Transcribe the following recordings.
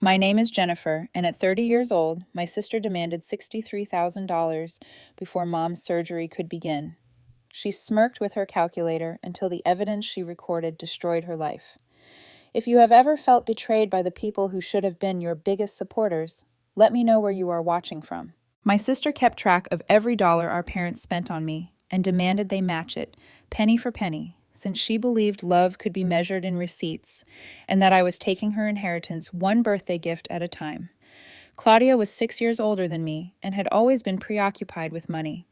My name is Jennifer, and at 30 years old, my sister demanded $63,000 before Mom's surgery could begin. She smirked with her calculator until the evidence she recorded destroyed her life. If you have ever felt betrayed by the people who should have been your biggest supporters, let me know where you are watching from. My sister kept track of every dollar our parents spent on me and demanded they match it, penny for penny, since she believed love could be measured in receipts and that I was taking her inheritance one birthday gift at a time. Claudia was 6 years older than me and had always been preoccupied with money.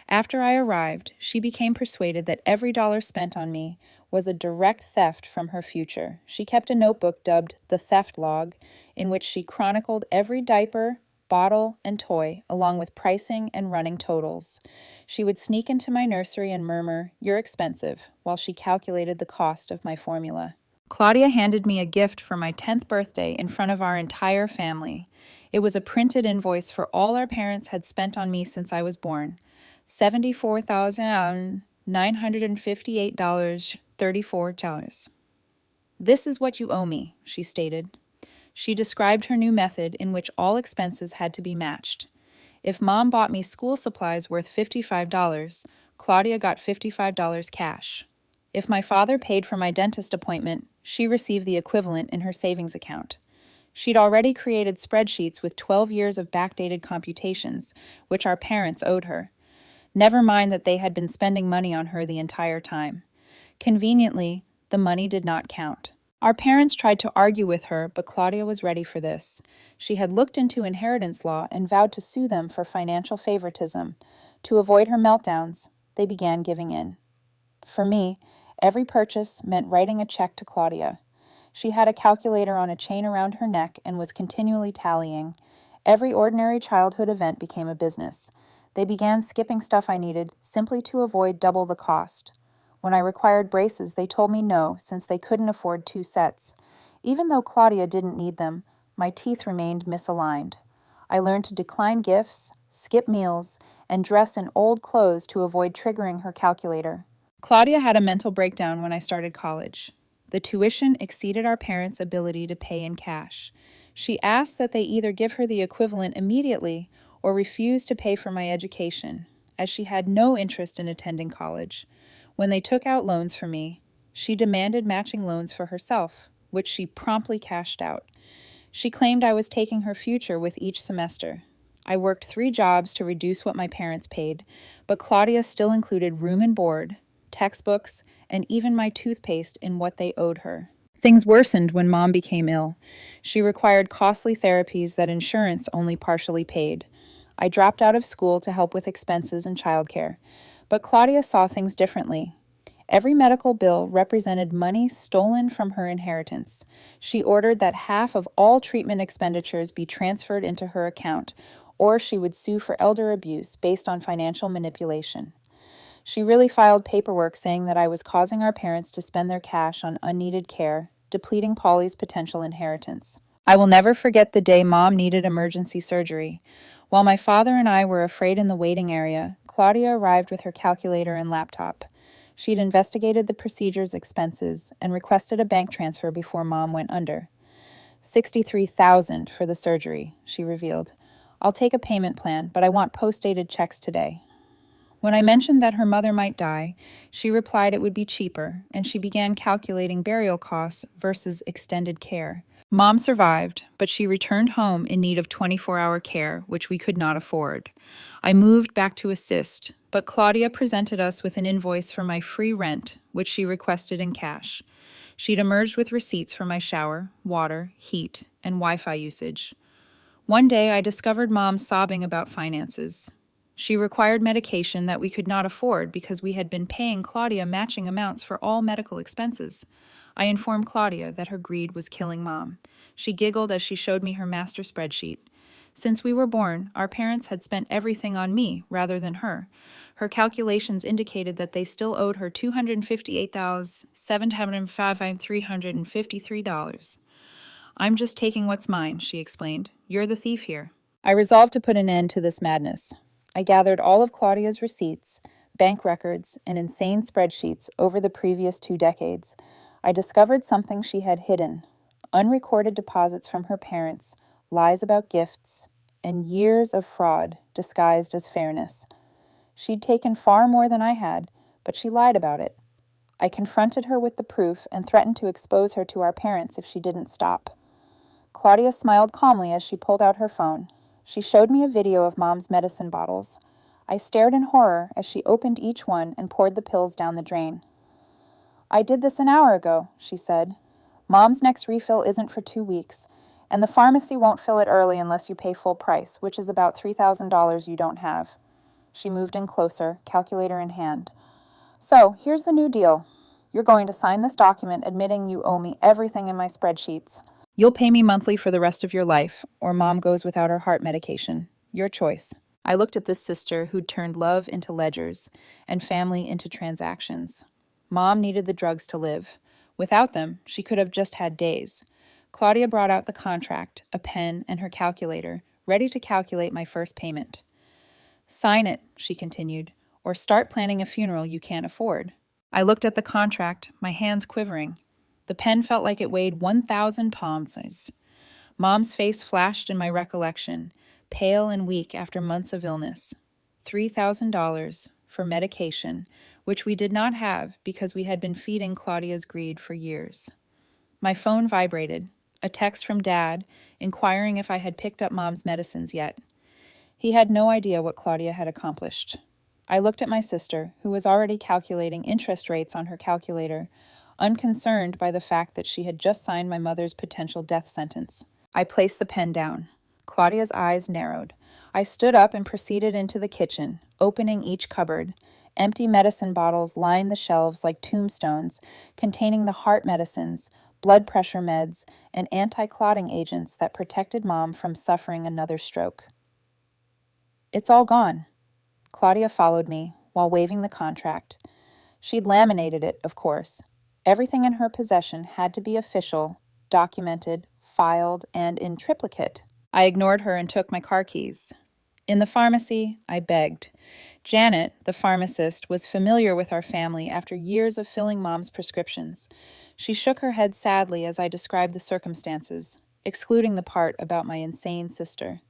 After I arrived, she became persuaded that every dollar spent on me was a direct theft from her future. She kept a notebook dubbed the Theft Log, in which she chronicled every diaper, bottle, and toy, along with pricing and running totals. She would sneak into my nursery and murmur, "You're expensive," while she calculated the cost of my formula. Claudia handed me a gift for my 10th birthday in front of our entire family. It was a printed invoice for all our parents had spent on me since I was born. $74,958.34. "This is what you owe me," she stated. She described her new method in which all expenses had to be matched. If Mom bought me school supplies worth $55, Claudia got $55 cash. If my father paid for my dentist appointment, she received the equivalent in her savings account. She'd already created spreadsheets with 12 years of backdated computations, which our parents owed her. Never mind that they had been spending money on her the entire time. Conveniently, the money did not count. Our parents tried to argue with her, but Claudia was ready for this. She had looked into inheritance law and vowed to sue them for financial favoritism. To avoid her meltdowns, they began giving in. For me, every purchase meant writing a check to Claudia. She had a calculator on a chain around her neck and was continually tallying. Every ordinary childhood event became a business. They began skipping stuff I needed simply to avoid double the cost. When I required braces, they told me no, since they couldn't afford 2 sets. Even though Claudia didn't need them, my teeth remained misaligned. I learned to decline gifts, skip meals, and dress in old clothes to avoid triggering her calculator. Claudia had a mental breakdown when I started college. The tuition exceeded our parents' ability to pay in cash. She asked that they either give her the equivalent immediately or refuse to pay for my education, as she had no interest in attending college. When they took out loans for me, she demanded matching loans for herself, which she promptly cashed out. She claimed I was taking her future with each semester. I worked 3 jobs to reduce what my parents paid, but Claudia still included room and board, textbooks, and even my toothpaste in what they owed her. Things worsened when Mom became ill. She required costly therapies that insurance only partially paid. I dropped out of school to help with expenses and childcare, but Claudia saw things differently. Every medical bill represented money stolen from her inheritance. She ordered that half of all treatment expenditures be transferred into her account, or she would sue for elder abuse based on financial manipulation. She really filed paperwork saying that I was causing our parents to spend their cash on unneeded care, depleting Polly's potential inheritance. I will never forget the day Mom needed emergency surgery. While my father and I were afraid in the waiting area, Claudia arrived with her calculator and laptop. She'd investigated the procedure's expenses and requested a bank transfer before Mom went under. $63,000 for the surgery, she revealed. "I'll take a payment plan, but I want post-dated checks today." When I mentioned that her mother might die, she replied it would be cheaper, and she began calculating burial costs versus extended care. Mom survived, but she returned home in need of 24-hour care, which we could not afford. I moved back to assist, but Claudia presented us with an invoice for my free rent, which she requested in cash. She'd emerged with receipts for my shower, water, heat, and Wi-Fi usage. One day, I discovered Mom sobbing about finances. She required medication that we could not afford because we had been paying Claudia matching amounts for all medical expenses. I informed Claudia that her greed was killing Mom. She giggled as she showed me her master spreadsheet. Since we were born, our parents had spent everything on me rather than her. Her calculations indicated that they still owed her $258,705,353. "I'm just taking what's mine," she explained. "You're the thief here." I resolved to put an end to this madness. I gathered all of Claudia's receipts, bank records, and insane spreadsheets over the previous 2 decades. I discovered something she had hidden: unrecorded deposits from her parents, lies about gifts, and years of fraud disguised as fairness. She'd taken far more than I had, but she lied about it. I confronted her with the proof and threatened to expose her to our parents if she didn't stop. Claudia smiled calmly as she pulled out her phone. She showed me a video of Mom's medicine bottles. I stared in horror as she opened each one and poured the pills down the drain. "I did this an hour ago," she said. "Mom's next refill isn't for 2 weeks, and the pharmacy won't fill it early unless you pay full price, which is about $3,000 you don't have." She moved in closer, calculator in hand. "So, here's the new deal. You're going to sign this document admitting you owe me everything in my spreadsheets. You'll pay me monthly for the rest of your life, or Mom goes without her heart medication. Your choice." I looked at this sister who'd turned love into ledgers and family into transactions. Mom needed the drugs to live. Without them, she could have just had days. Claudia brought out the contract, a pen, and her calculator, ready to calculate my first payment. "Sign it," she continued, "or start planning a funeral you can't afford." I looked at the contract, my hands quivering. The pen felt like it weighed 1,000 pounds. Mom's face flashed in my recollection, pale and weak after months of illness. $3,000 for medication, which we did not have because we had been feeding Claudia's greed for years. My phone vibrated, a text from Dad, inquiring if I had picked up Mom's medicines yet. He had no idea what Claudia had accomplished. I looked at my sister, who was already calculating interest rates on her calculator, unconcerned by the fact that she had just signed my mother's potential death sentence. I placed the pen down. Claudia's eyes narrowed. I stood up and proceeded into the kitchen, opening each cupboard. Empty medicine bottles lined the shelves like tombstones, containing the heart medicines, blood pressure meds, and anti-clotting agents that protected Mom from suffering another stroke. "It's all gone." Claudia followed me while waving the contract. She'd laminated it, of course. Everything in her possession had to be official, documented, filed, and in triplicate. I ignored her and took my car keys. In the pharmacy, I begged. Janet, the pharmacist, was familiar with our family after years of filling Mom's prescriptions. She shook her head sadly as I described the circumstances, excluding the part about my insane sister.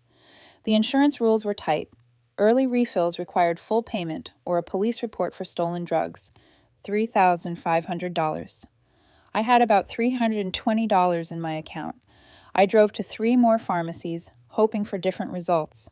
The insurance rules were tight. Early refills required full payment or a police report for stolen drugs. $3,500. I had about $320 in my account. I drove to 3 more pharmacies, hoping for different results.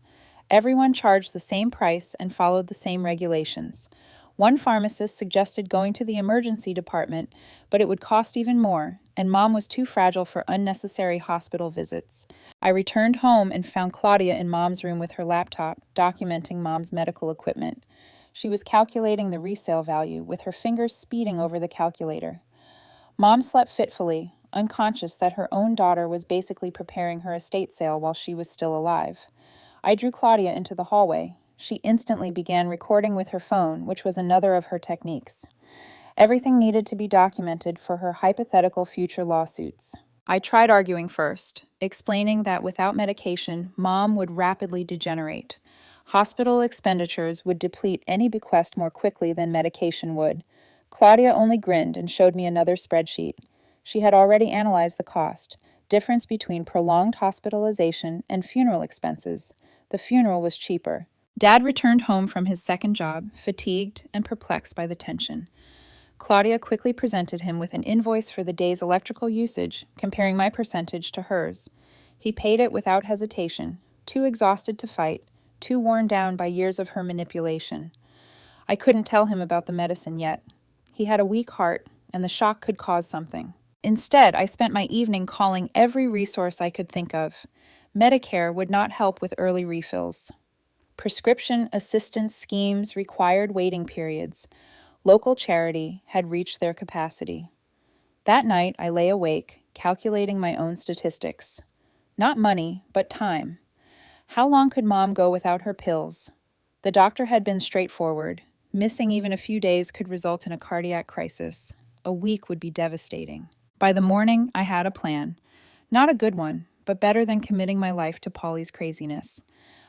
Everyone charged the same price and followed the same regulations. One pharmacist suggested going to the emergency department, but it would cost even more, and Mom was too fragile for unnecessary hospital visits. I returned home and found Claudia in Mom's room with her laptop, documenting Mom's medical equipment. She was calculating the resale value, with her fingers speeding over the calculator. Mom slept fitfully, unconscious that her own daughter was basically preparing her estate sale while she was still alive. I drew Claudia into the hallway. She instantly began recording with her phone, which was another of her techniques. Everything needed to be documented for her hypothetical future lawsuits. I tried arguing first, explaining that without medication, Mom would rapidly degenerate. Hospital expenditures would deplete any bequest more quickly than medication would. Claudia only grinned and showed me another spreadsheet. She had already analyzed the cost, difference between prolonged hospitalization and funeral expenses. The funeral was cheaper. Dad returned home from his second job, fatigued and perplexed by the tension. Claudia quickly presented him with an invoice for the day's electrical usage, comparing my percentage to hers. He paid it without hesitation, too exhausted to fight, too worn down by years of her manipulation. I couldn't tell him about the medicine yet. He had a weak heart, and the shock could cause something. Instead, I spent my evening calling every resource I could think of. Medicare would not help with early refills. Prescription assistance schemes required waiting periods. Local charity had reached their capacity. That night, I lay awake, calculating my own statistics. Not money, but time. How long could Mom go without her pills? The doctor had been straightforward. Missing even a few days could result in a cardiac crisis. A week would be devastating. By the morning, I had a plan. Not a good one, but better than committing my life to Polly's craziness.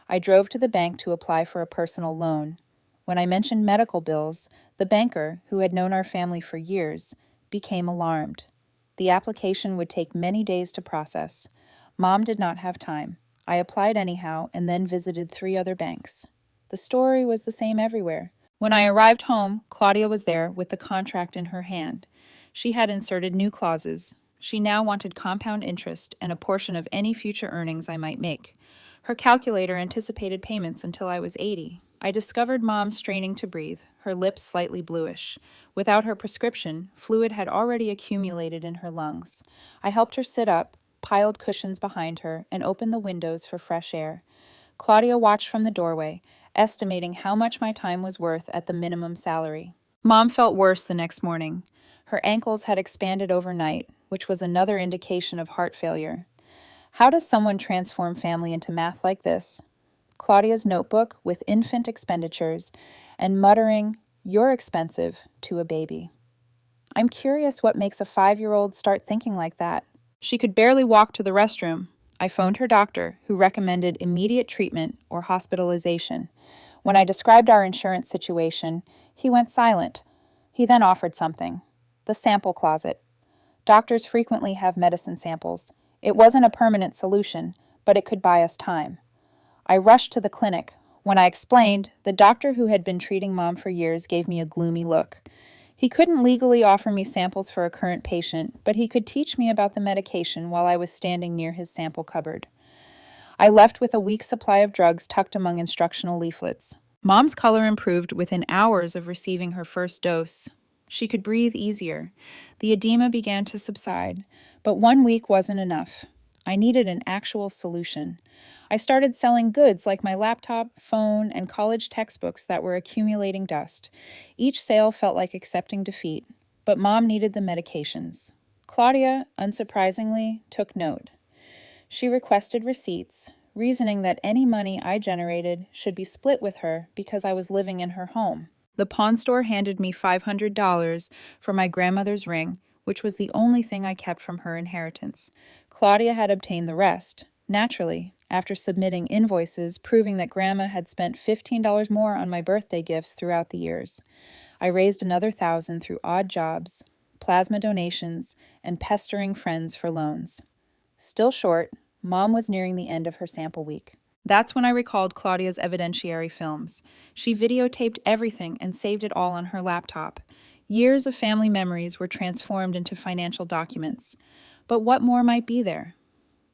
I drove to the bank to apply for a personal loan. When I mentioned medical bills, the banker, who had known our family for years, became alarmed. The application would take many days to process. Mom did not have time. I applied anyhow and then visited 3 other banks. The story was the same everywhere. When I arrived home, Claudia was there with the contract in her hand. She had inserted new clauses. She now wanted compound interest and a portion of any future earnings I might make. Her calculator anticipated payments until I was 80. I discovered Mom straining to breathe, her lips slightly bluish. Without her prescription, fluid had already accumulated in her lungs. I helped her sit up, piled cushions behind her, and opened the windows for fresh air. Claudia watched from the doorway, estimating how much my time was worth at the minimum salary. Mom felt worse the next morning. Her ankles had expanded overnight, which was another indication of heart failure. How does someone transform family into math like this? Claudia's notebook with infant expenditures and muttering, "You're expensive," to a baby. I'm curious what makes a 5-year-old start thinking like that. She could barely walk to the restroom. I phoned her doctor, who recommended immediate treatment or hospitalization. When I described our insurance situation, he went silent. He then offered something: the sample closet. Doctors frequently have medicine samples. It wasn't a permanent solution, but it could buy us time. I rushed to the clinic. When I explained, the doctor who had been treating Mom for years gave me a gloomy look. He couldn't legally offer me samples for a current patient, but he could teach me about the medication while I was standing near his sample cupboard. I left with a week's supply of drugs tucked among instructional leaflets. Mom's color improved within hours of receiving her first dose. She could breathe easier. The edema began to subside, but 1 week wasn't enough. I needed an actual solution. I started selling goods like my laptop, phone, and college textbooks that were accumulating dust. Each sale felt like accepting defeat, but Mom needed the medications. Claudia, unsurprisingly, took note. She requested receipts, reasoning that any money I generated should be split with her because I was living in her home. The pawn store handed me $500 for my grandmother's ring, which was the only thing I kept from her inheritance. Claudia had obtained the rest, naturally, after submitting invoices proving that Grandma had spent $15 more on my birthday gifts throughout the years. I raised another $1,000 through odd jobs, plasma donations, and pestering friends for loans. Still short, Mom was nearing the end of her sample week. That's when I recalled Claudia's evidentiary films. She videotaped everything and saved it all on her laptop. Years of family memories were transformed into financial documents. But what more might be there?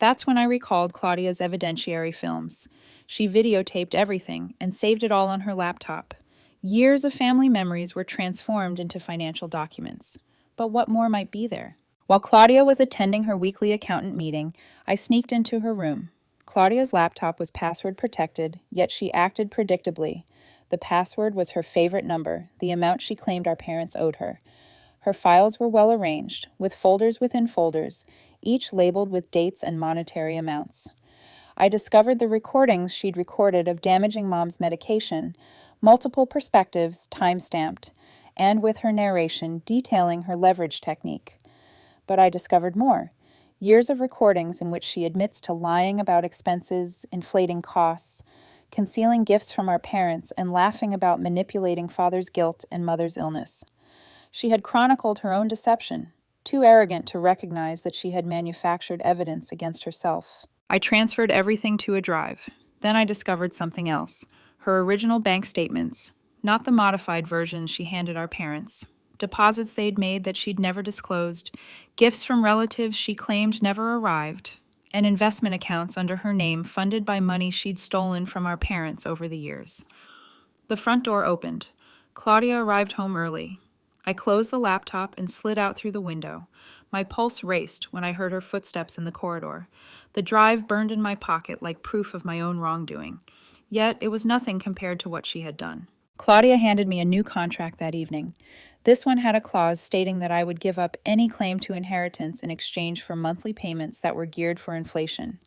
That's when I recalled Claudia's evidentiary films. She videotaped everything and saved it all on her laptop. Years of family memories were transformed into financial documents. But what more might be there? While Claudia was attending her weekly accountant meeting, I sneaked into her room. Claudia's laptop was password protected, yet she acted predictably. The password was her favorite number, the amount she claimed our parents owed her. Her files were well arranged, with folders within folders, each labeled with dates and monetary amounts. I discovered the recordings she'd recorded of damaging Mom's medication, multiple perspectives, time-stamped, and with her narration detailing her leverage technique. But I discovered more. Years of recordings in which she admits to lying about expenses, inflating costs, concealing gifts from our parents, and laughing about manipulating father's guilt and mother's illness. She had chronicled her own deception, too arrogant to recognize that she had manufactured evidence against herself. I transferred everything to a drive. Then I discovered something else. Her original bank statements, not the modified versions she handed our parents. Deposits they'd made that she'd never disclosed, gifts from relatives she claimed never arrived, and investment accounts under her name funded by money she'd stolen from our parents over the years. The front door opened. Claudia arrived home early. I closed the laptop and slid out through the window. My pulse raced when I heard her footsteps in the corridor. The drive burned in my pocket like proof of my own wrongdoing. Yet it was nothing compared to what she had done. Claudia handed me a new contract that evening. This one had a clause stating that I would give up any claim to inheritance in exchange for monthly payments that were geared for inflation.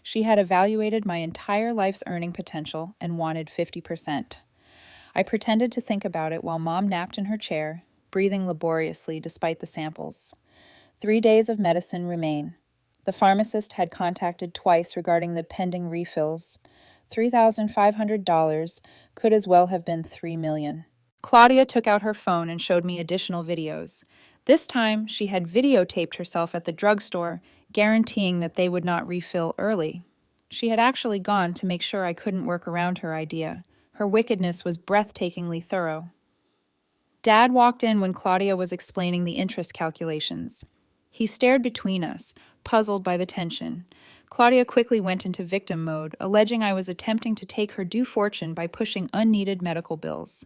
She had evaluated my entire life's earning potential and wanted 50%. I pretended to think about it while Mom napped in her chair, breathing laboriously despite the samples. 3 days of medicine remain. The pharmacist had contacted twice regarding the pending refills. $3,500 could as well have been $3 million. Claudia took out her phone and showed me additional videos. This time, she had videotaped herself at the drugstore, guaranteeing that they would not refill early. She had actually gone to make sure I couldn't work around her idea. Her wickedness was breathtakingly thorough. Dad walked in when Claudia was explaining the interest calculations. He stared between us, puzzled by the tension. Claudia quickly went into victim mode, alleging I was attempting to take her due fortune by pushing unneeded medical bills.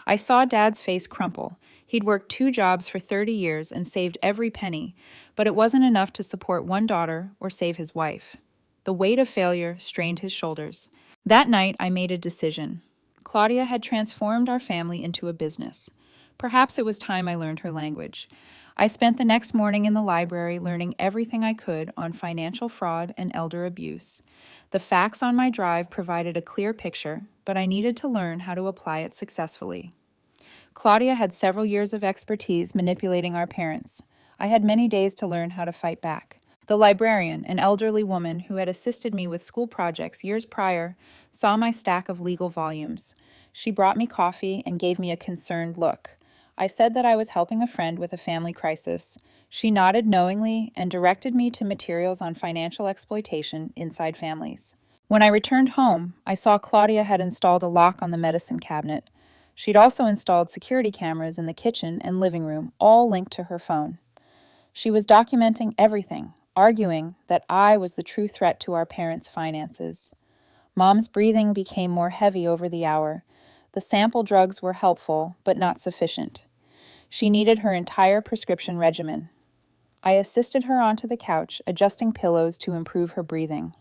I saw Dad's face crumple. He'd worked 2 jobs for 30 years and saved every penny, but it wasn't enough to support one daughter or save his wife. The weight of failure strained his shoulders. That night, I made a decision. Claudia had transformed our family into a business. Perhaps it was time I learned her language. I spent the next morning in the library learning everything I could on financial fraud and elder abuse. The facts on my drive provided a clear picture, but I needed to learn how to apply it successfully. Claudia had several years of expertise manipulating our parents. I had many days to learn how to fight back. The librarian, an elderly woman who had assisted me with school projects years prior, saw my stack of legal volumes. She brought me coffee and gave me a concerned look. I said that I was helping a friend with a family crisis. She nodded knowingly and directed me to materials on financial exploitation inside families. When I returned home, I saw Claudia had installed a lock on the medicine cabinet. She'd also installed security cameras in the kitchen and living room, all linked to her phone. She was documenting everything, arguing that I was the true threat to our parents' finances. Mom's breathing became more heavy over the hour. The sample drugs were helpful, but not sufficient. She needed her entire prescription regimen. I assisted her onto the couch, adjusting pillows to improve her breathing.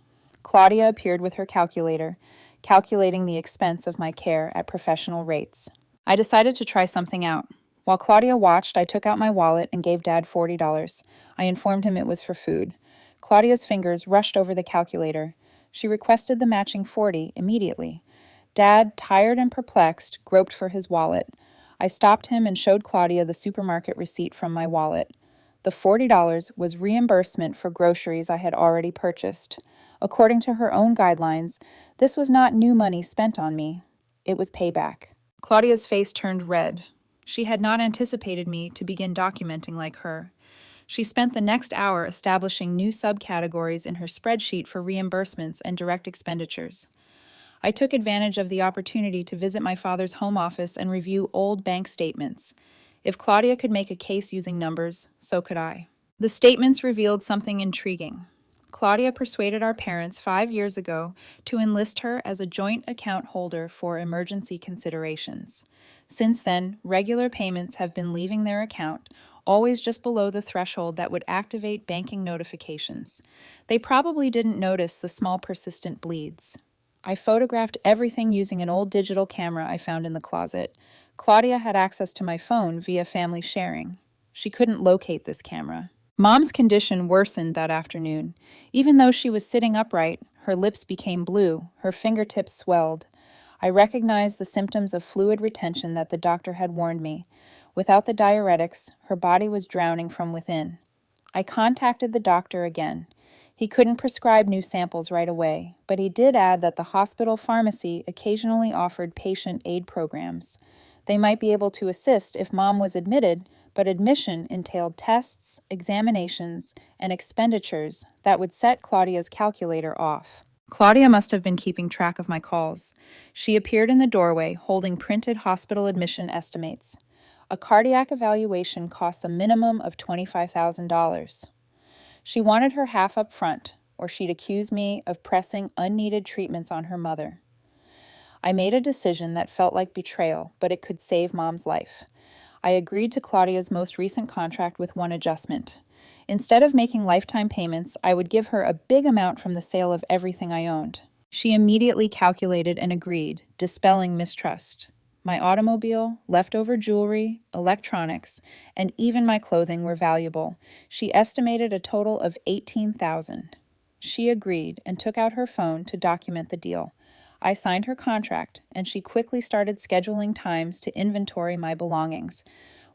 Claudia appeared with her calculator, calculating the expense of my care at professional rates. I decided to try something out. While Claudia watched, I took out my wallet and gave Dad $40. I informed him it was for food. Claudia's fingers rushed over the calculator. She requested the matching 40 immediately. Dad, tired and perplexed, groped for his wallet. I stopped him and showed Claudia the supermarket receipt from my wallet. The $40 was reimbursement for groceries I had already purchased. According to her own guidelines, this was not new money spent on me. It was payback. Claudia's face turned red. She had not anticipated me to begin documenting like her. She spent the next hour establishing new subcategories in her spreadsheet for reimbursements and direct expenditures. I took advantage of the opportunity to visit my father's home office and review old bank statements. If Claudia could make a case using numbers, so could I. The statements revealed something intriguing. Claudia persuaded our parents 5 years ago to enlist her as a joint account holder for emergency considerations. Since then, regular payments have been leaving their account, always just below the threshold that would activate banking notifications. They probably didn't notice the small persistent bleeds. I photographed everything using an old digital camera I found in the closet. Claudia had access to my phone via family sharing. She couldn't locate this camera. Mom's condition worsened that afternoon. Even though she was sitting upright, her lips became blue, her fingertips swelled. I recognized the symptoms of fluid retention that the doctor had warned me. Without the diuretics, her body was drowning from within. I contacted the doctor again. He couldn't prescribe new samples right away, but he did add that the hospital pharmacy occasionally offered patient aid programs. They might be able to assist if Mom was admitted, but admission entailed tests, examinations, and expenditures that would set Claudia's calculator off. Claudia must have been keeping track of my calls. She appeared in the doorway, holding printed hospital admission estimates. A cardiac evaluation costs a minimum of $25,000. She wanted her half up front, or she'd accuse me of pressing unneeded treatments on her mother. I made a decision that felt like betrayal, but it could save Mom's life. I agreed to Claudia's most recent contract with one adjustment. Instead of making lifetime payments, I would give her a big amount from the sale of everything I owned. She immediately calculated and agreed, dispelling mistrust. My automobile, leftover jewelry, electronics, and even my clothing were valuable. She estimated a total of $18,000. She agreed and took out her phone to document the deal. I signed her contract, and she quickly started scheduling times to inventory my belongings.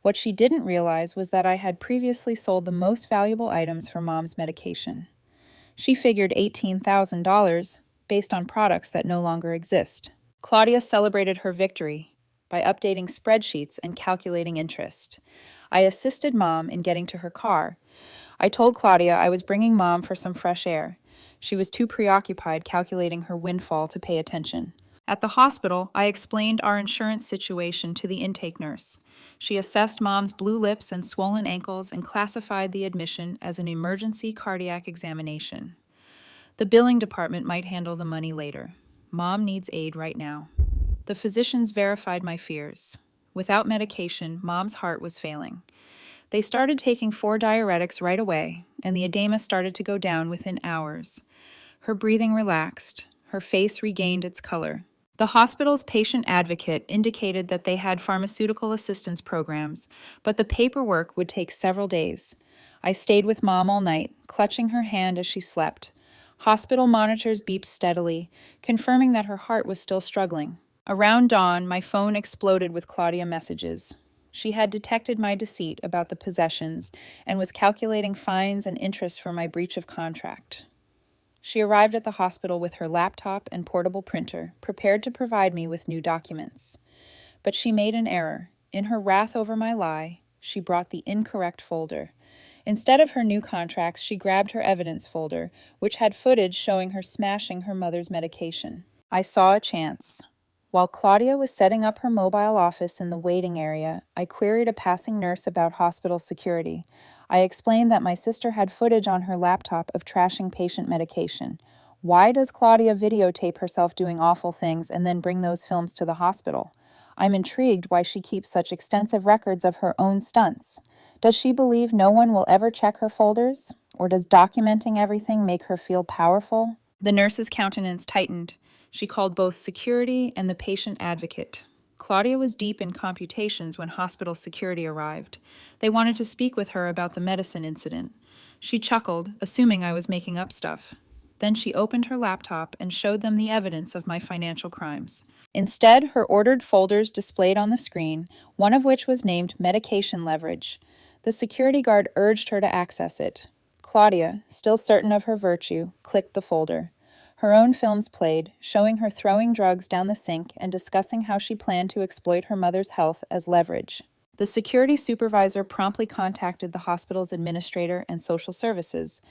What she didn't realize was that I had previously sold the most valuable items for Mom's medication. She figured $18,000 based on products that no longer exist. Claudia celebrated her victory. by updating spreadsheets and calculating interest. I assisted Mom in getting to her car. I told Claudia I was bringing Mom for some fresh air. She was too preoccupied calculating her windfall to pay attention. At the hospital, I explained our insurance situation to the intake nurse. She assessed Mom's blue lips and swollen ankles and classified the admission as an emergency cardiac examination. The billing department might handle the money later. Mom needs aid right now. The physicians verified my fears. Without medication, Mom's heart was failing. They started taking 4 diuretics right away, and the edema started to go down within hours. Her breathing relaxed. Her face regained its color. The hospital's patient advocate indicated that they had pharmaceutical assistance programs, but the paperwork would take several days. I stayed with Mom all night, clutching her hand as she slept. Hospital monitors beeped steadily, confirming that her heart was still struggling. Around dawn, my phone exploded with Claudia messages. She had detected my deceit about the possessions and was calculating fines and interest for my breach of contract. She arrived at the hospital with her laptop and portable printer, prepared to provide me with new documents. But she made an error. In her wrath over my lie, she brought the incorrect folder. Instead of her new contracts, she grabbed her evidence folder, which had footage showing her smashing her mother's medication. I saw a chance. While Claudia was setting up her mobile office in the waiting area, I queried a passing nurse about hospital security. I explained that my sister had footage on her laptop of trashing patient medication. Why does Claudia videotape herself doing awful things and then bring those films to the hospital? I'm intrigued why she keeps such extensive records of her own stunts. Does she believe no one will ever check her folders? Or does documenting everything make her feel powerful? The nurse's countenance tightened. She called both security and the patient advocate. Claudia was deep in computations when hospital security arrived. They wanted to speak with her about the medicine incident. She chuckled, assuming I was making up stuff. Then she opened her laptop and showed them the evidence of my financial crimes. Instead, her ordered folders displayed on the screen, one of which was named Medication Leverage. The security guard urged her to access it. Claudia, still certain of her virtue, clicked the folder. Her own films played, showing her throwing drugs down the sink and discussing how she planned to exploit her mother's health as leverage. The security supervisor promptly contacted the hospital's administrator and social services.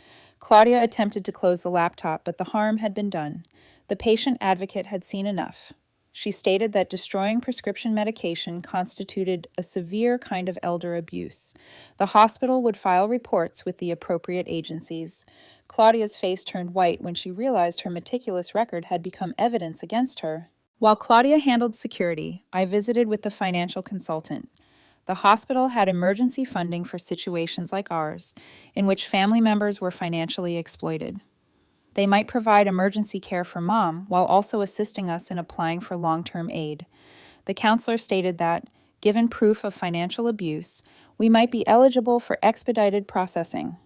Claudia attempted to close the laptop, but the harm had been done. The patient advocate had seen enough. She stated that destroying prescription medication constituted a severe kind of elder abuse. The hospital would file reports with the appropriate agencies. Claudia's face turned white when she realized her meticulous record had become evidence against her. While Claudia handled security, I visited with the financial consultant. The hospital had emergency funding for situations like ours, in which family members were financially exploited. They might provide emergency care for Mom while also assisting us in applying for long-term aid. The counselor stated that, given proof of financial abuse, we might be eligible for expedited processing.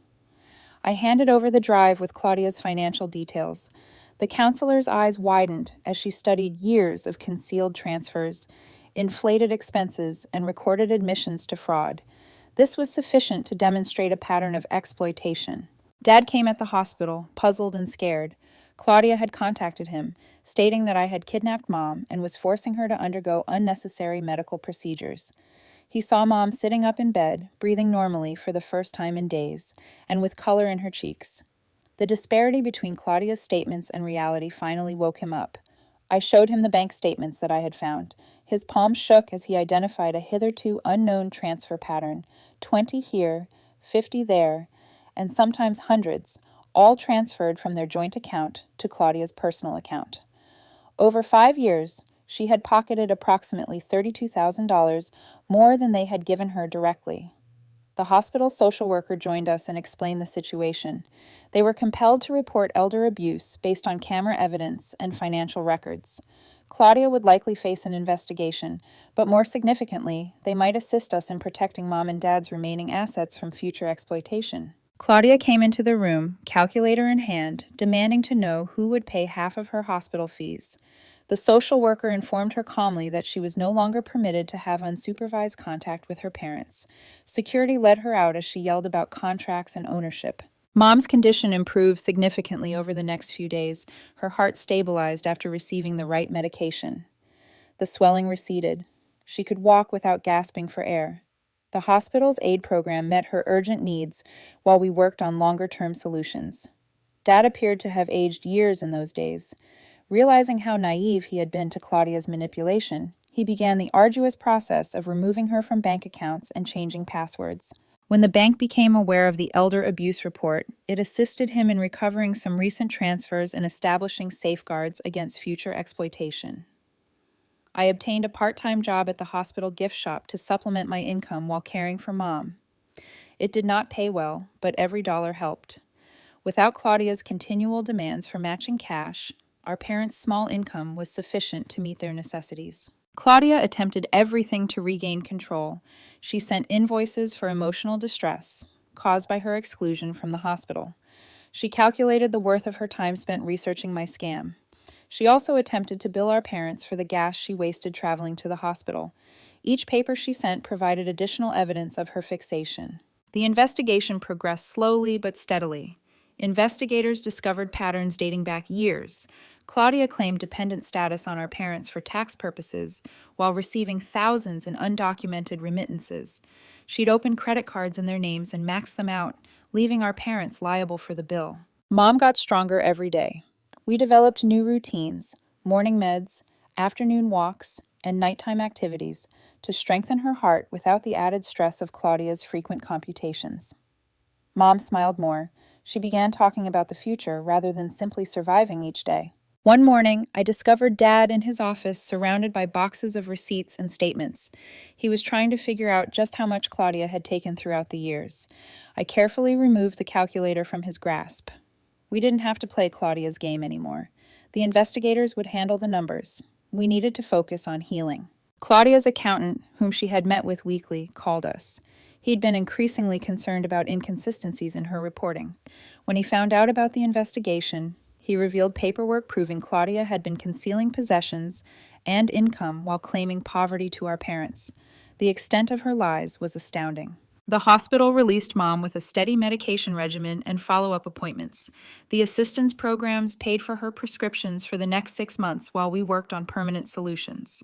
I handed over the drive with Claudia's financial details. The counselor's eyes widened as she studied years of concealed transfers, inflated expenses, and recorded admissions to fraud. This was sufficient to demonstrate a pattern of exploitation. Dad came at the hospital, puzzled and scared. Claudia had contacted him, stating that I had kidnapped Mom and was forcing her to undergo unnecessary medical procedures. He saw Mom sitting up in bed, breathing normally for the first time in days, and with color in her cheeks. The disparity between Claudia's statements and reality finally woke him up. I showed him the bank statements that I had found. His palms shook as he identified a hitherto unknown transfer pattern, 20 here, 50 there, and sometimes hundreds, all transferred from their joint account to Claudia's personal account. Over 5 years, she had pocketed approximately $32,000 more than they had given her directly. The hospital social worker joined us and explained the situation. They were compelled to report elder abuse based on camera evidence and financial records. Claudia would likely face an investigation, but more significantly, they might assist us in protecting Mom and Dad's remaining assets from future exploitation. Claudia came into the room, calculator in hand, demanding to know who would pay half of her hospital fees. The social worker informed her calmly that she was no longer permitted to have unsupervised contact with her parents. Security led her out as she yelled about contracts and ownership. Mom's condition improved significantly over the next few days. Her heart stabilized after receiving the right medication. The swelling receded. She could walk without gasping for air. The hospital's aid program met her urgent needs while we worked on longer-term solutions. Dad appeared to have aged years in those days. Realizing how naive he had been to Claudia's manipulation, he began the arduous process of removing her from bank accounts and changing passwords. When the bank became aware of the elder abuse report, it assisted him in recovering some recent transfers and establishing safeguards against future exploitation. I obtained a part-time job at the hospital gift shop to supplement my income while caring for Mom. It did not pay well, but every dollar helped. Without Claudia's continual demands for matching cash, our parents' small income was sufficient to meet their necessities. Claudia attempted everything to regain control. She sent invoices for emotional distress caused by her exclusion from the hospital. She calculated the worth of her time spent researching my scam. She also attempted to bill our parents for the gas she wasted traveling to the hospital. Each paper she sent provided additional evidence of her fixation. The investigation progressed slowly but steadily. Investigators discovered patterns dating back years. Claudia claimed dependent status on our parents for tax purposes while receiving thousands in undocumented remittances. She'd opened credit cards in their names and maxed them out, leaving our parents liable for the bill. Mom got stronger every day. We developed new routines, morning meds, afternoon walks, and nighttime activities to strengthen her heart without the added stress of Claudia's frequent computations. Mom smiled more. She began talking about the future rather than simply surviving each day. One morning, I discovered Dad in his office surrounded by boxes of receipts and statements. He was trying to figure out just how much Claudia had taken throughout the years. I carefully removed the calculator from his grasp. We didn't have to play Claudia's game anymore. The investigators would handle the numbers. We needed to focus on healing. Claudia's accountant, whom she had met with weekly, called us. He'd been increasingly concerned about inconsistencies in her reporting. When he found out about the investigation, he revealed paperwork proving Claudia had been concealing possessions and income while claiming poverty to our parents. The extent of her lies was astounding. The hospital released Mom with a steady medication regimen and follow-up appointments. The assistance programs paid for her prescriptions for the next 6 months while we worked on permanent solutions.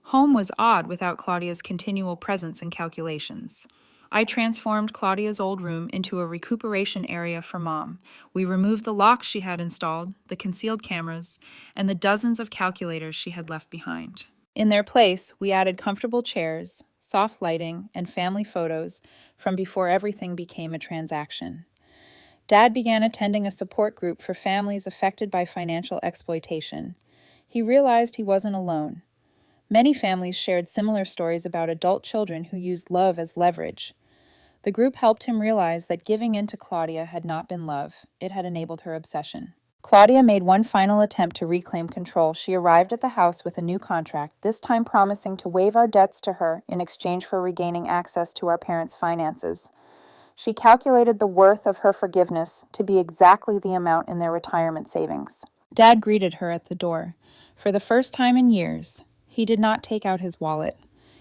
Home was odd without Claudia's continual presence and calculations. I transformed Claudia's old room into a recuperation area for Mom. We removed the locks she had installed, the concealed cameras, and the dozens of calculators she had left behind. In their place, we added comfortable chairs, soft lighting, and family photos from before everything became a transaction. Dad began attending a support group for families affected by financial exploitation. He realized he wasn't alone. Many families shared similar stories about adult children who used love as leverage. The group helped him realize that giving in to Claudia had not been love. It had enabled her obsession. Claudia made one final attempt to reclaim control. She arrived at the house with a new contract, this time promising to waive our debts to her in exchange for regaining access to our parents' finances. She calculated the worth of her forgiveness to be exactly the amount in their retirement savings. Dad greeted her at the door. For the first time in years, he did not take out his wallet.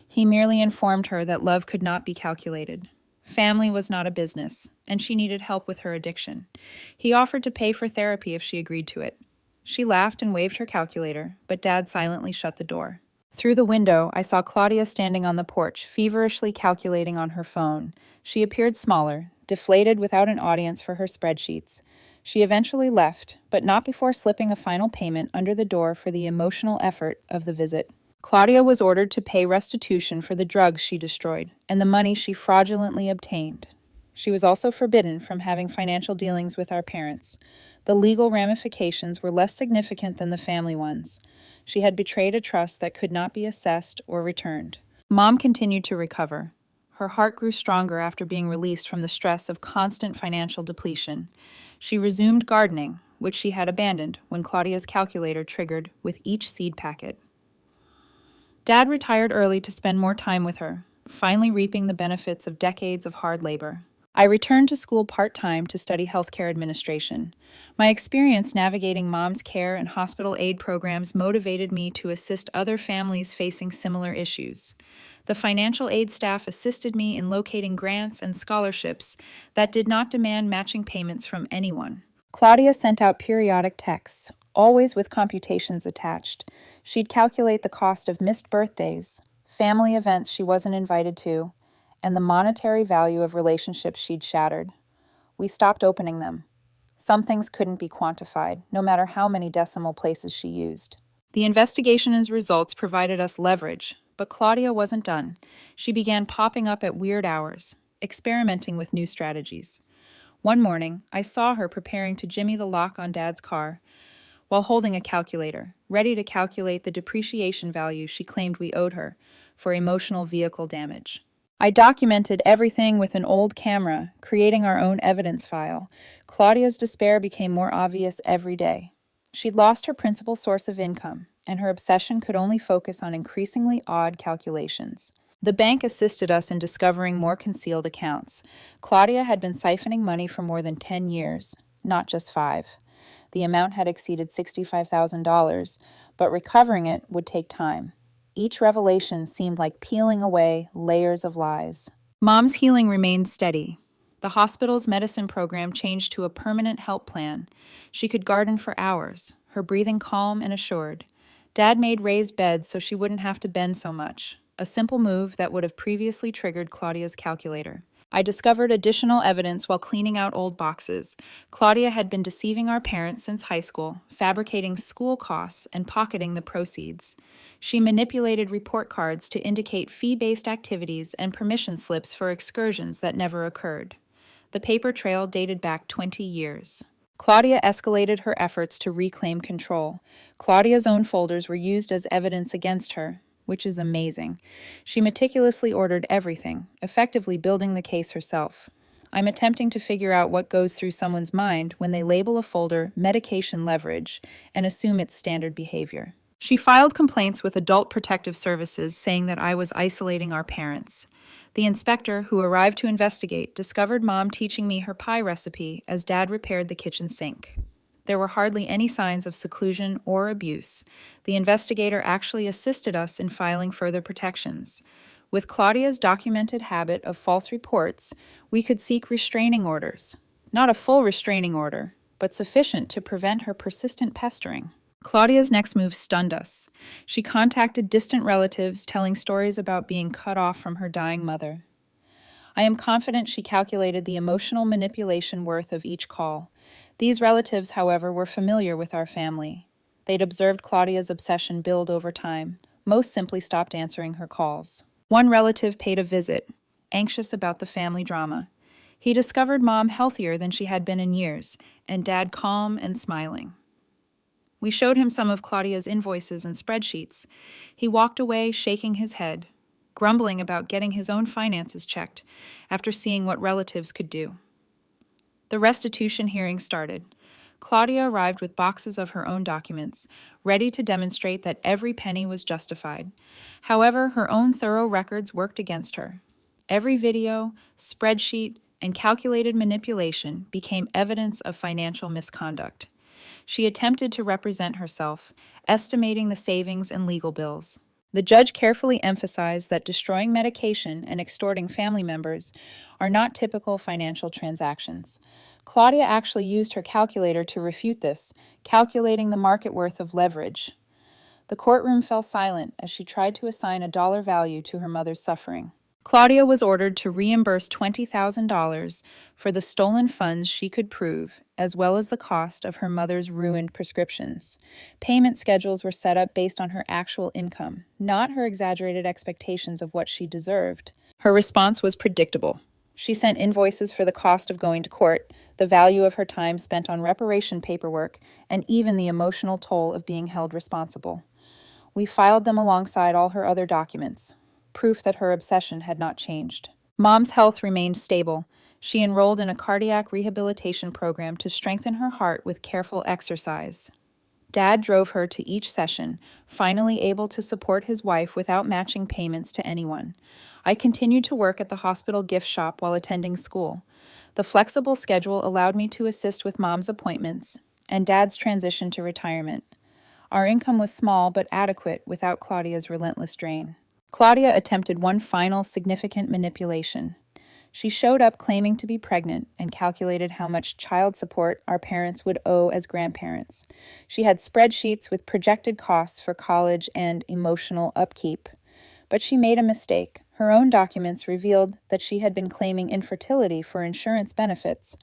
He merely informed her that love could not be calculated. Family was not a business, and she needed help with her addiction. He offered to pay for therapy if she agreed to it. She laughed and waved her calculator, but Dad silently shut the door. Through the window, I saw Claudia standing on the porch, feverishly calculating on her phone. She appeared smaller, deflated without an audience for her spreadsheets. She eventually left, but not before slipping a final payment under the door for the emotional effort of the visit. Claudia was ordered to pay restitution for the drugs she destroyed and the money she fraudulently obtained. She was also forbidden from having financial dealings with our parents. The legal ramifications were less significant than the family ones. She had betrayed a trust that could not be assessed or returned. Mom continued to recover. Her heart grew stronger after being released from the stress of constant financial depletion. She resumed gardening, which she had abandoned when Claudia's calculator triggered with each seed packet. Dad retired early to spend more time with her, finally reaping the benefits of decades of hard labor. I returned to school part-time to study healthcare administration. My experience navigating Mom's care and hospital aid programs motivated me to assist other families facing similar issues. The financial aid staff assisted me in locating grants and scholarships that did not demand matching payments from anyone. Claudia sent out periodic texts, always with computations attached. She'd calculate the cost of missed birthdays, family events she wasn't invited to, and the monetary value of relationships she'd shattered. We stopped opening them. Some things couldn't be quantified, no matter how many decimal places she used. The investigation's results provided us leverage, but Claudia wasn't done. She began popping up at weird hours, experimenting with new strategies. One morning, I saw her preparing to jimmy the lock on Dad's car while holding a calculator, ready to calculate the depreciation value she claimed we owed her for emotional vehicle damage. I documented everything with an old camera, creating our own evidence file. Claudia's despair became more obvious every day. She'd lost her principal source of income, and her obsession could only focus on increasingly odd calculations. The bank assisted us in discovering more concealed accounts. Claudia had been siphoning money for more than 10 years, not just 5. The amount had exceeded $65,000, but recovering it would take time. Each revelation seemed like peeling away layers of lies. Mom's healing remained steady. The hospital's medicine program changed to a permanent help plan. She could garden for hours, her breathing calm and assured. Dad made raised beds so she wouldn't have to bend so much, a simple move that would have previously triggered Claudia's calculator. I discovered additional evidence while cleaning out old boxes. Claudia had been deceiving our parents since high school, fabricating school costs and pocketing the proceeds. She manipulated report cards to indicate fee-based activities and permission slips for excursions that never occurred. The paper trail dated back 20 years. Claudia escalated her efforts to reclaim control. Claudia's own folders were used as evidence against her, which is amazing. She meticulously ordered everything, effectively building the case herself. I'm attempting to figure out what goes through someone's mind when they label a folder medication leverage and assume it's standard behavior. She filed complaints with Adult Protective Services saying that I was isolating our parents. The inspector, who arrived to investigate, discovered Mom teaching me her pie recipe as Dad repaired the kitchen sink. There were hardly any signs of seclusion or abuse. The investigator actually assisted us in filing further protections. With Claudia's documented habit of false reports, we could seek restraining orders. Not a full restraining order, but sufficient to prevent her persistent pestering. Claudia's next move stunned us. She contacted distant relatives, telling stories about being cut off from her dying mother. I am confident she calculated the emotional manipulation worth of each call. These relatives, however, were familiar with our family. They'd observed Claudia's obsession build over time. Most simply stopped answering her calls. One relative paid a visit, anxious about the family drama. He discovered Mom healthier than she had been in years, and Dad calm and smiling. We showed him some of Claudia's invoices and spreadsheets. He walked away shaking his head, grumbling about getting his own finances checked after seeing what relatives could do. The restitution hearing started. Claudia arrived with boxes of her own documents, ready to demonstrate that every penny was justified. However, her own thorough records worked against her. Every video, spreadsheet, and calculated manipulation became evidence of financial misconduct. She attempted to represent herself, estimating the savings and legal bills. The judge carefully emphasized that destroying medication and extorting family members are not typical financial transactions. Claudia actually used her calculator to refute this, calculating the market worth of leverage. The courtroom fell silent as she tried to assign a dollar value to her mother's suffering. Claudia was ordered to reimburse $20,000 for the stolen funds she could prove, as well as the cost of her mother's ruined prescriptions. Payment schedules were set up based on her actual income, not her exaggerated expectations of what she deserved. Her response was predictable. She sent invoices for the cost of going to court, the value of her time spent on reparation paperwork, and even the emotional toll of being held responsible. We filed them alongside all her other documents, proof that her obsession had not changed. Mom's health remained stable. She enrolled in a cardiac rehabilitation program to strengthen her heart with careful exercise. Dad drove her to each session, finally able to support his wife without matching payments to anyone. I continued to work at the hospital gift shop while attending school. The flexible schedule allowed me to assist with Mom's appointments and Dad's transition to retirement. Our income was small but adequate without Claudia's relentless drain. Claudia attempted one final significant manipulation. She showed up claiming to be pregnant and calculated how much child support our parents would owe as grandparents. She had spreadsheets with projected costs for college and emotional upkeep. But she made a mistake. Her own documents revealed that she had been claiming infertility for insurance benefits.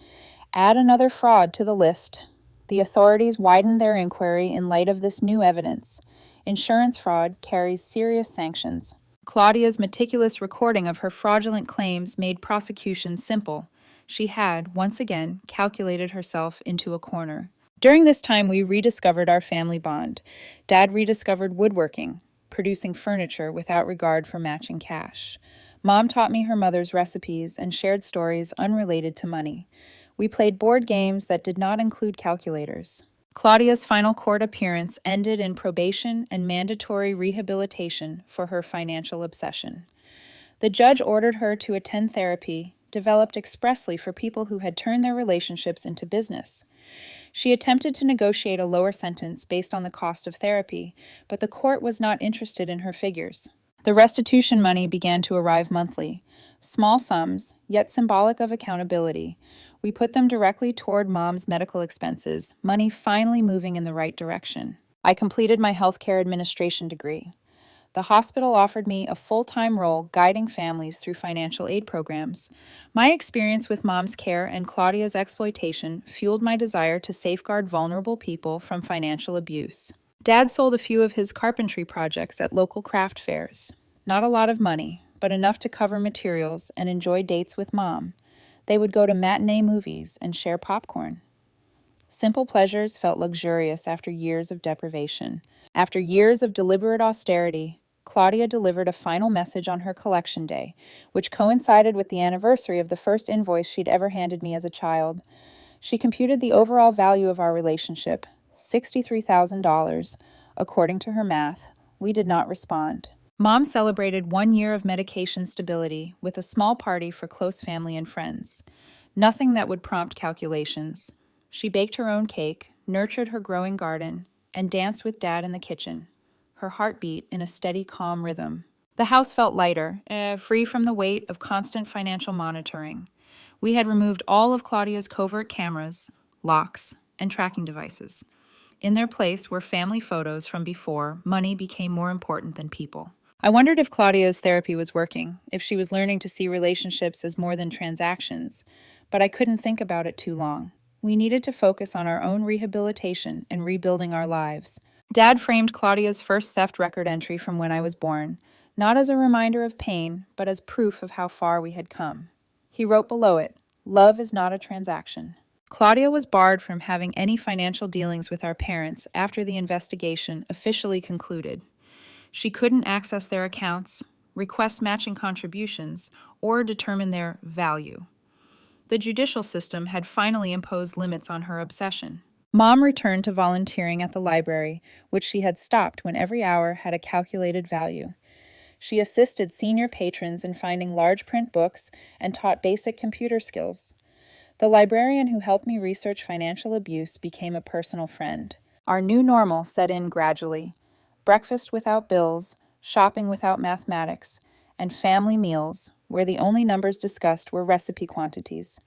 Add another fraud to the list. The authorities widened their inquiry in light of this new evidence. Insurance fraud carries serious sanctions. Claudia's meticulous recording of her fraudulent claims made prosecution simple. She had, once again, calculated herself into a corner. During this time, we rediscovered our family bond. Dad rediscovered woodworking, producing furniture without regard for matching cash. Mom taught me her mother's recipes and shared stories unrelated to money. We played board games that did not include calculators. Claudia's final court appearance ended in probation and mandatory rehabilitation for her financial obsession. The judge ordered her to attend therapy, developed expressly for people who had turned their relationships into business. She attempted to negotiate a lower sentence based on the cost of therapy, but the court was not interested in her figures. The restitution money began to arrive monthly. Small sums, yet symbolic of accountability. We put them directly toward Mom's medical expenses, money finally moving in the right direction. I completed my healthcare administration degree. The hospital offered me a full-time role guiding families through financial aid programs. My experience with Mom's care and Claudia's exploitation fueled my desire to safeguard vulnerable people from financial abuse. Dad sold a few of his carpentry projects at local craft fairs. Not a lot of money, but enough to cover materials and enjoy dates with Mom. They would go to matinee movies and share popcorn. Simple pleasures felt luxurious after years of deprivation. After years of deliberate austerity, Claudia delivered a final message on her collection day, which coincided with the anniversary of the first invoice she'd ever handed me as a child. She computed the overall value of our relationship, $63,000. According to her math, we did not respond. Mom celebrated 1 year of medication stability with a small party for close family and friends. Nothing that would prompt calculations. She baked her own cake, nurtured her growing garden, and danced with Dad in the kitchen, her heart beat in a steady, calm rhythm. The house felt lighter, free from the weight of constant financial monitoring. We had removed all of Claudia's covert cameras, locks, and tracking devices. In their place were family photos from before money became more important than people. I wondered if Claudia's therapy was working, if she was learning to see relationships as more than transactions, but I couldn't think about it too long. We needed to focus on our own rehabilitation and rebuilding our lives. Dad framed Claudia's first theft record entry from when I was born, not as a reminder of pain, but as proof of how far we had come. He wrote below it, "Love is not a transaction." Claudia was barred from having any financial dealings with our parents after the investigation officially concluded. She couldn't access their accounts, request matching contributions, or determine their value. The judicial system had finally imposed limits on her obsession. Mom returned to volunteering at the library, which she had stopped when every hour had a calculated value. She assisted senior patrons in finding large print books and taught basic computer skills. The librarian who helped me research financial abuse became a personal friend. Our new normal set in gradually. Breakfast without bills, shopping without mathematics, and family meals, where the only numbers discussed were recipe quantities.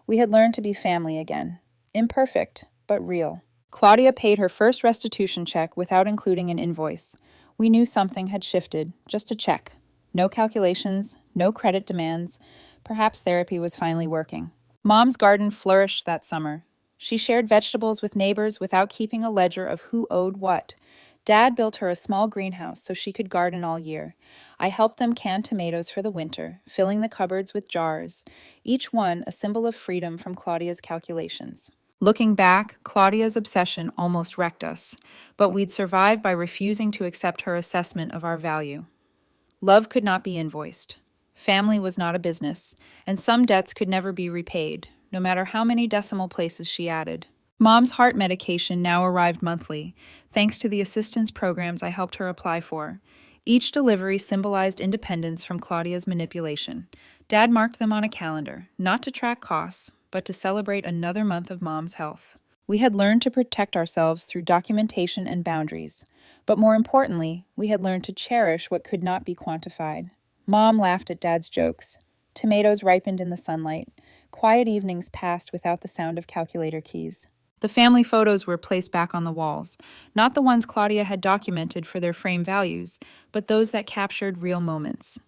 We had learned to be family again. Imperfect, but real. Claudia paid her first restitution check without including an invoice. We knew something had shifted, just a check. No calculations, no credit demands. Perhaps therapy was finally working. Mom's garden flourished that summer. She shared vegetables with neighbors without keeping a ledger of who owed what. Dad built her a small greenhouse so she could garden all year. I helped them can tomatoes for the winter, filling the cupboards with jars, each one a symbol of freedom from Claudia's calculations. Looking back, Claudia's obsession almost wrecked us, but we'd survived by refusing to accept her assessment of our value. Love could not be invoiced. Family was not a business, and some debts could never be repaid, no matter how many decimal places she added. Mom's heart medication now arrived monthly, thanks to the assistance programs I helped her apply for. Each delivery symbolized independence from Claudia's manipulation. Dad marked them on a calendar, not to track costs, but to celebrate another month of Mom's health. We had learned to protect ourselves through documentation and boundaries, but more importantly, we had learned to cherish what could not be quantified. Mom laughed at Dad's jokes. Tomatoes ripened in the sunlight. Quiet evenings passed without the sound of calculator keys. The family photos were placed back on the walls, not the ones Claudia had documented for their frame values, but those that captured real moments.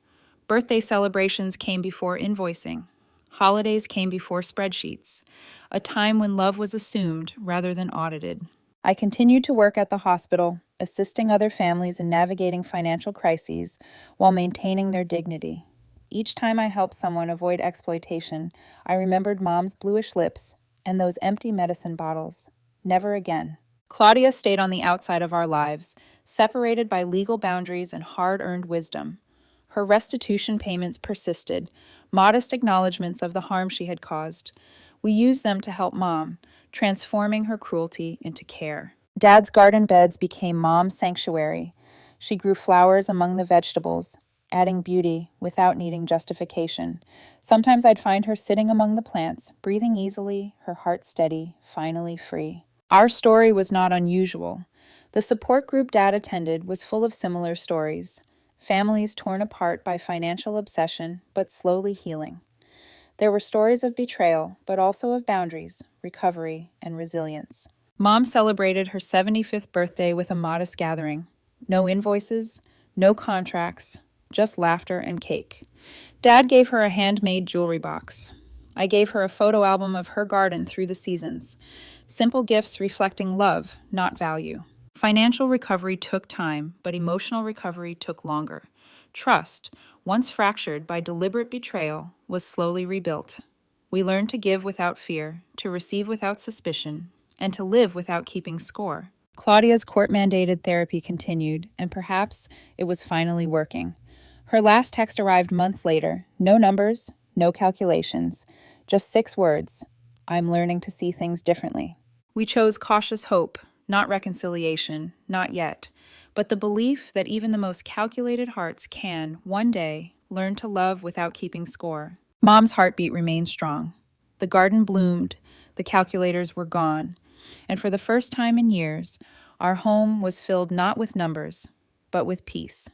Birthday celebrations came before invoicing. Holidays came before spreadsheets. A time when love was assumed rather than audited. I continued to work at the hospital, assisting other families in navigating financial crises while maintaining their dignity. Each time I helped someone avoid exploitation, I remembered Mom's bluish lips and those empty medicine bottles. Never again. Claudia stayed on the outside of our lives, separated by legal boundaries and hard-earned wisdom. Her restitution payments persisted, modest acknowledgments of the harm she had caused. We used them to help Mom, transforming her cruelty into care. Dad's garden beds became Mom's sanctuary. She grew flowers among the vegetables, adding beauty without needing justification. Sometimes I'd find her sitting among the plants, breathing easily, her heart steady, finally free. Our story was not unusual. The support group Dad attended was full of similar stories. Families torn apart by financial obsession, but slowly healing. There were stories of betrayal, but also of boundaries, recovery, and resilience. Mom celebrated her 75th birthday with a modest gathering. No invoices, no contracts, just laughter and cake. Dad gave her a handmade jewelry box. I gave her a photo album of her garden through the seasons. Simple gifts reflecting love, not value. Financial recovery took time, but emotional recovery took longer. Trust, once fractured by deliberate betrayal, was slowly rebuilt. We learned to give without fear, to receive without suspicion, and to live without keeping score. Claudia's court-mandated therapy continued, and perhaps it was finally working. Her last text arrived months later. No numbers, no calculations, just 6 words. I'm learning to see things differently. We chose cautious hope, not reconciliation, not yet, but the belief that even the most calculated hearts can, one day, learn to love without keeping score. Mom's heartbeat remained strong. The garden bloomed, the calculators were gone, and for the first time in years, our home was filled not with numbers, but with peace.